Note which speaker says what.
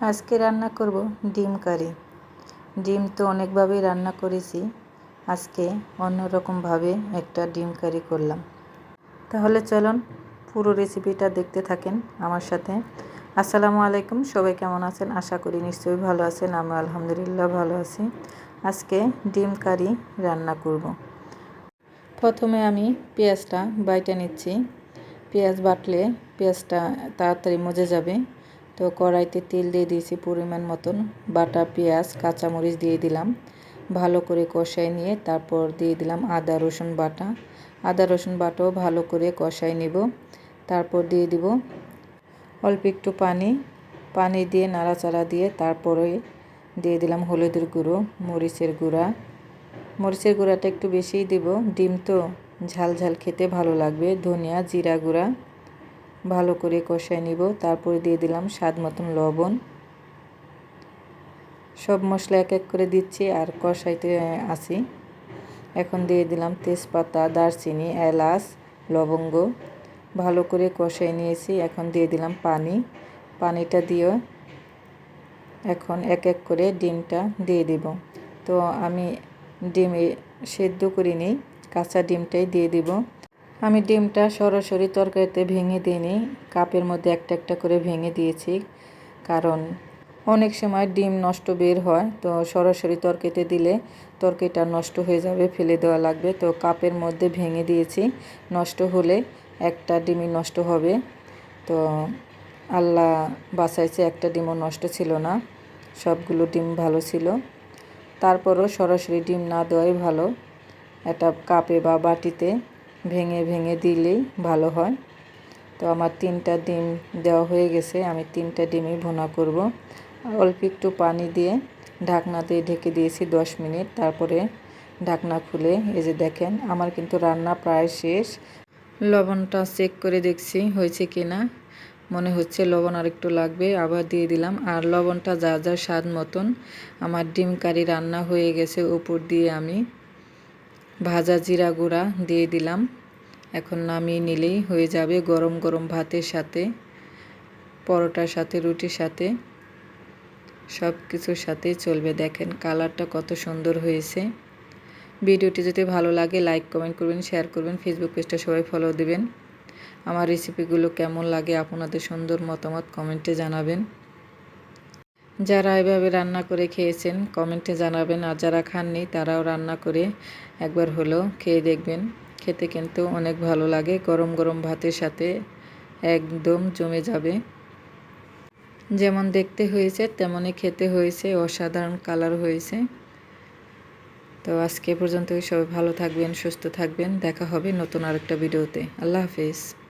Speaker 1: আজকে রান্না করব ডিম কারি। ডিম তো অনেকভাবেই রান্না করেছি, আজকে অন্যরকমভাবে একটা ডিম কারি করলাম। তাহলে চলুন পুরো রেসিপিটা দেখতে থাকেন আমার সাথে। আসসালামু আলাইকুম, সবাই কেমন আছেন? আশা করি নিশ্চয়ই ভালো আছেন। আমি আলহামদুলিল্লাহ ভালো আছি। আজকে ডিম কারি রান্না করব। প্রথমে আমি পেঁয়াজটা বাইটে নিচ্ছি। পেঁয়াজ বাটলে পেঁয়াজটা তাড়াতাড়ি মজে যাবে। তো কড়াইতে তেল দিয়ে দিয়েছি পরিমাণ মতন। বাটা পেঁয়াজ কাঁচামরিচ দিয়ে দিলাম, ভালো করে কষাই নিয়ে তারপর দিয়ে দিলাম আদা রসুন বাটা। আদা রসুন বাটাও ভালো করে কষাই নেব। তারপর দিয়ে দিব অল্প একটু পানি দিয়ে নাড়াচাড়া দিয়ে তারপরে দিয়ে দিলাম হলুদের গুঁড়ো, মরিচের গুঁড়াটা একটু বেশিই দেব, ডিম তো ঝাল ঝাল খেতে ভালো লাগবে। ধনিয়া জিরা গুঁড়া ভালো করে কষাই নিব। তারপরে দিয়ে দিলাম স্বাদ মতন লবণ। সব মশলা এক এক করে দিচ্ছি আর কষাইতে আসি। এখন দিয়ে দিলাম তেজপাতা, দারচিনি, এলাচ, লবঙ্গ ভালো করে কষাই নিয়েছি। এখন দিয়ে দিলাম পানিটা দিয়ে এখন এক এক করে ডিমটা দিয়ে দিব। তো আমি ডিম সেদ্ধ করিনি, কাঁচা ডিমটাই দিয়ে দিব। আমি ডিমটা সরাসরি তরকারিতে ভেঙে দিইনি, কাপের মধ্যে একটা একটা করে ভেঙে দিয়েছি। কারণ অনেক সময় ডিম নষ্ট বের হয়, তো সরাসরি তরকারিতে দিলে তরকারিটা নষ্ট হয়ে যাবে, ফেলে দেওয়া লাগবে। তো কাপের মধ্যে ভেঙে দিয়েছি, নষ্ট হলে একটা ডিমই নষ্ট হবে। তো আল্লাহ বাঁচাইছে, একটা ডিমও নষ্ট ছিল না, সবগুলো ডিম ভালো ছিল। তারপরও সরাসরি ডিম না দেওয়াই ভালো, একটা কাপে বা বাটিতে ভেঙে ভেঙে দিলেই ভালো হয়। তো আমার 3টা ডিম দেওয়া হয়ে গেছে, আমি 3টা ডিমই ভুনা করব। অল্প একটু পানি দিয়ে ঢাকনা দিয়ে ঢেকে দিয়েছি 10 মিনিট। তারপরে ঢাকনা খুলে এই যে দেখেন আমার কিন্তু রান্না প্রায় শেষ। লবণটা চেক করে দেখছি হয়েছে কিনা, মনে হচ্ছে লবণ আর একটু লাগবে, আবার দিয়ে দিলাম। আর লবণটা যা যা স্বাদ মতন। আমার ডিম কারি রান্না হয়ে গেছে। উপর দিয়ে আমি ভাজা জিরা গুঁড়া দিয়ে দিলাম। এখন নামিয়ে নিলেই হয়ে যাবে গরম গরম ভাতের সাথে, পরোটার সাথে, রুটির সাথে, সব কিছুর সাথেই চলবে। দেখেন কালারটা কত সুন্দর হয়েছে। ভিডিওটি যদি ভালো লাগে লাইক কমেন্ট করবেন, শেয়ার করবেন, ফেসবুক পেজটা সবাই ফলো দিবেন। আমার রেসিপিগুলো কেমন লাগে আপনাদের সুন্দর মতামত কমেন্টে জানাবেন। যারা এভাবে রান্না করে খেয়েছেন কমেন্টে জানাবেন, আর যারা খাননি তারাও রান্না করে একবার হলেও খেয়ে দেখবেন। খেতে কিন্তু অনেক ভালো লাগে, গরম গরম ভাতের সাথে একদম জমে যাবে। যেমন দেখতে হয়েছে তেমনই খেতে হয়েছে, অসাধারণ কালার হয়েছে। তো আজকে পর্যন্তই, সবাই ভালো থাকবেন, সুস্থ থাকবেন। দেখা হবে নতুন আরেকটা ভিডিওতে। আল্লাহ হাফেজ।